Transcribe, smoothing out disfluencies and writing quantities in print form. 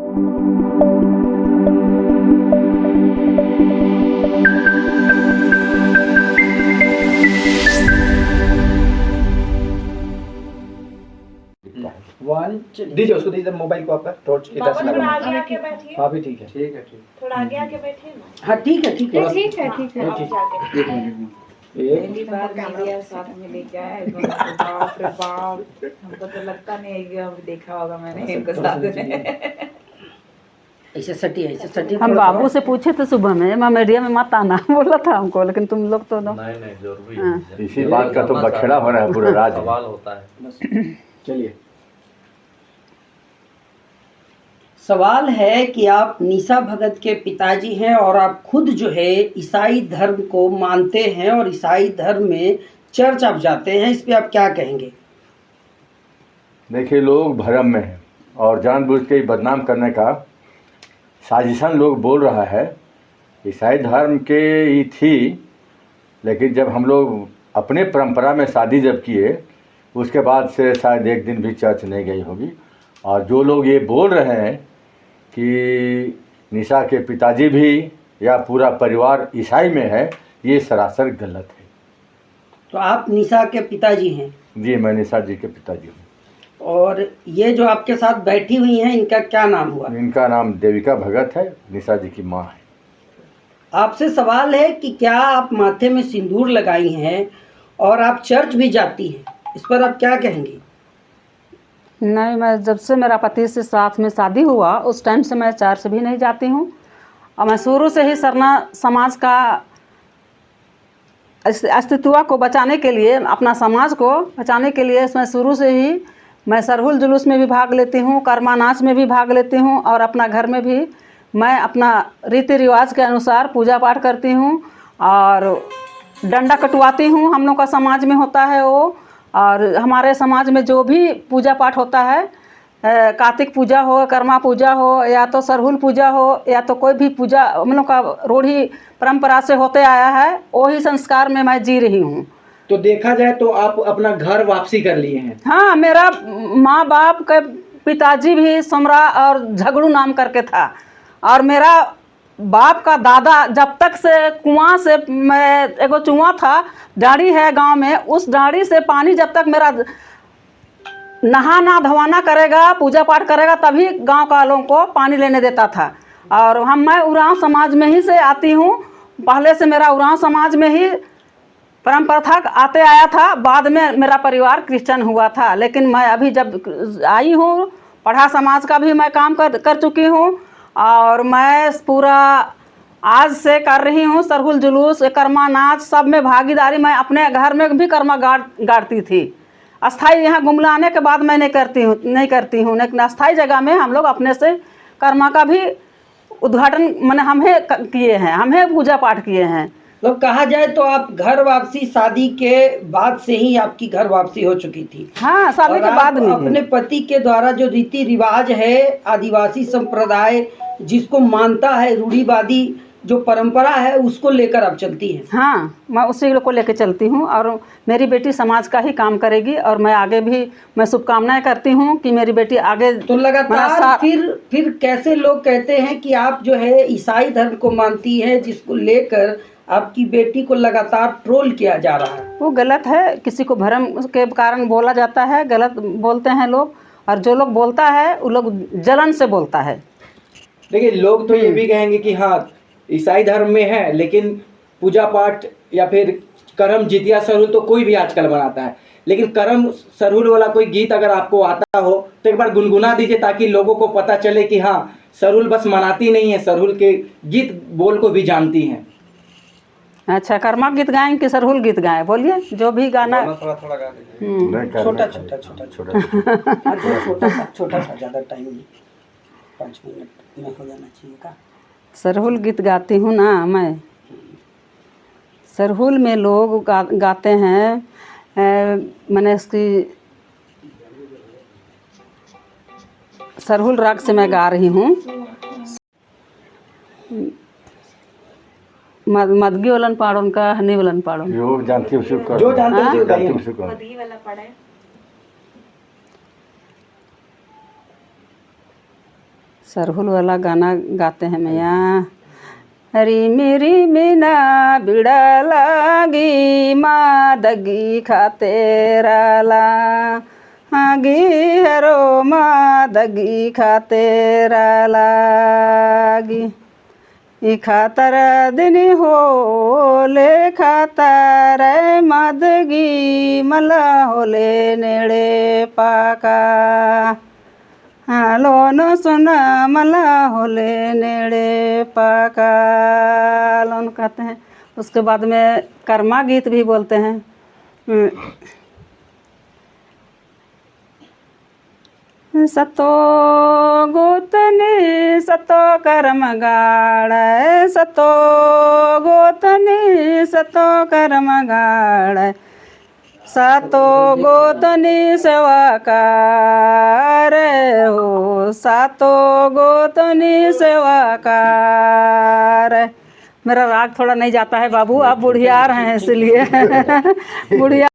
One दीजिए उसको, दीजिए मोबाइल को आपका टॉर्च इधर से थोड़ा लगा। आगे आके बैठिए। हाँ भी ठीक है, ठीक है ठीक थोड़ा आगे आके बैठिए ना। हाँ ठीक है ठीक है। ठीक है ठीक है। आप जाके एक मिनट एक पहली बार मीडिया साथ में लेके आया है दोनों को, बाप रे बाप, हमको तो लगता नहीं है कि अब देखा होगा मैंने इनको साथ में। ऐसे सटी है, ऐसे सटी। हम बाबू से पूछे थे सुबह में, मैं मीडिया में मत आना बोला था हमको, लेकिन तुम लोग तो नहीं नहीं जरूरी हाँ। है। इसी बात का तो बखेड़ा हो रहा है पूरा राज्य में। सवाल होता है। चलिए, सवाल है कि आप निशा भगत के पिताजी हैं और आप खुद जो है ईसाई धर्म को मानते हैं और ईसाई धर्म में चर्च आप जाते हैं, इस पे आप क्या कहेंगे? देखिए, लोग भरम में हैं और जानबूझ के ही बदनाम करने का साजिशन लोग बोल रहा है। ईसाई धर्म के ही थी, लेकिन जब हम लोग अपने परंपरा में शादी जब किए उसके बाद से शायद एक दिन भी चर्च नहीं गई होगी। और जो लोग ये बोल रहे हैं कि निशा के पिताजी भी या पूरा परिवार ईसाई में है, ये सरासर गलत है। तो आप निशा के पिताजी हैं? जी, मैं निशा जी के पिताजी हूँ। और ये जो आपके साथ बैठी हुई हैं, इनका क्या नाम हुआ? इनका नाम देविका भगत है, निशा जी की माँ है। आपसे सवाल है कि क्या आप माथे में सिंदूर लगाई हैं और आप चर्च भी जाती हैं, इस पर आप क्या कहेंगी? नहीं, मैं जब से मेरा पति से साथ में शादी हुआ उस टाइम से मैं चर्च भी नहीं जाती हूँ। और मैं शुरू से ही सरना समाज का अस्तित्व को बचाने के लिए, अपना समाज को बचाने के लिए मैं शुरू से ही मैं सरहुल जुलूस में भी भाग लेती हूँ, कर्मा नाच में भी भाग लेती हूँ, और अपना घर में भी मैं अपना रीति रिवाज के अनुसार पूजा पाठ करती हूँ और डंडा कटवाती हूँ। हम लोग का समाज में होता है वो, और हमारे समाज में जो भी पूजा पाठ होता है, कार्तिक पूजा हो, कर्मा पूजा हो, या तो सरहुल पूजा हो, या तो कोई भी पूजा हम लोग का रूढ़ी परंपरा से होते आया है, वही संस्कार में मैं जी रही हूँ। तो देखा जाए तो आप अपना घर वापसी कर लिए हैं? हाँ, मेरा माँ बाप के पिताजी भी समरा और झगड़ू नाम करके था, और मेरा बाप का दादा जब तक से कुआं से, मैं एगो चुआ था, डाड़ी है गांव में, उस डाड़ी से पानी जब तक मेरा नहाना धोना करेगा, पूजा पाठ करेगा, तभी गांव का लोगों को पानी लेने देता था। और मैं उरांव समाज में ही से आती हूँ, पहले से मेरा उरांव समाज में ही परंपरा था, आते आया था। बाद में मेरा परिवार क्रिश्चियन हुआ था, लेकिन मैं अभी जब आई हूँ, पढ़ा समाज का भी मैं काम कर चुकी हूँ, और मैं पूरा आज से कर रही हूँ सरहुल जुलूस, कर्मा नाच सब में भागीदारी। मैं अपने घर में भी कर्मा गाड़ती थी। अस्थाई यहाँ गुमलाने के बाद मैं नहीं करती हूँ, लेकिन अस्थाई जगह में हम लोग अपने से कर्मा का भी उद्घाटन मैंने हमें किए हैं, हमें पूजा पाठ किए हैं। तो कहा जाए तो आप घर वापसी शादी के बाद से ही आपकी घर वापसी हो चुकी थी? हाँ, शादी के बाद में अपने पति के द्वारा जो रीति रिवाज है, आदिवासी संप्रदाय जिसको मानता है, रूढ़िवादी जो परंपरा है, उसको लेकर आप चलती हैं? हाँ, मैं उसी को लेकर चलती हूँ, और मेरी बेटी समाज का ही काम करेगी, और मैं आगे भी मैं शुभकामनाएं करती हूँ कि मेरी बेटी आगे। तो लगातार फिर कैसे लोग कहते हैं कि आप जो है ईसाई धर्म को मानती हैं, जिसको लेकर आपकी बेटी को लगातार ट्रोल किया जा रहा है? वो गलत है, किसी को भरम के कारण बोला जाता है, गलत बोलते हैं लोग, और जो लोग बोलता है वो लोग जलन से बोलता है। देखिए, लोग तो ये भी कहेंगे कि हाँ ईसाई धर्म में है, लेकिन पूजा पाठ या फिर करम जितिया सरहुल तो कोई भी आजकल बनाता है, लेकिन करम सरहुल वाला कोई गीत अगर आपको आता हो तो एक बार गुनगुना दीजिए, ताकि लोगों को पता चले कि हाँ सरहुल बस मनाती नहीं है, सरहुल के गीत बोल को भी जानती हैं। अच्छा, कर्मा गीत गाएं कि सरहुल गीत गाएं? बोलिए, जो भी गाना। थोड़ा थोड़ा गा दीजिए। छोटा सा, ज़्यादा टाइम नहीं, 5 मिनट में हो जाना चाहिए का। सरहुल गीत गाती हूँ ना मैं। सरहुल में लोग गाते हैं, मैंने इसकी सरहुल राग से मैं गा रही हूँ। मदगी वालन पाड़न का, हनी वालन पाड़न, जो जानती उसी को, जो जानते हैं उसी को गाइए। मदगी वाला पढ़े। सरहुल वाला गाना गाते हैं मैया। हरी मेरी मीना बिड़ा लागी मादगी खाते राला आगी हरो मादगी खाते रालागी ई खातर दिन हो ले खातर मादगी मला होले नेड़े पाका हालो न सुना मला होले नेड़े पाका लोन कहते हैं। उसके बाद में कर्मा गीत भी बोलते हैं। सतो गोतनी सतो कर्म गाड़ सतो गोतनी सतो कर्म गाड़ सातो गोतनी सेवा कार हो सातो गोतनी सेवा कार। मेरा राग थोड़ा नहीं जाता है बाबू, आप बुढ़िया रहे हैं इसलिए बुढ़िया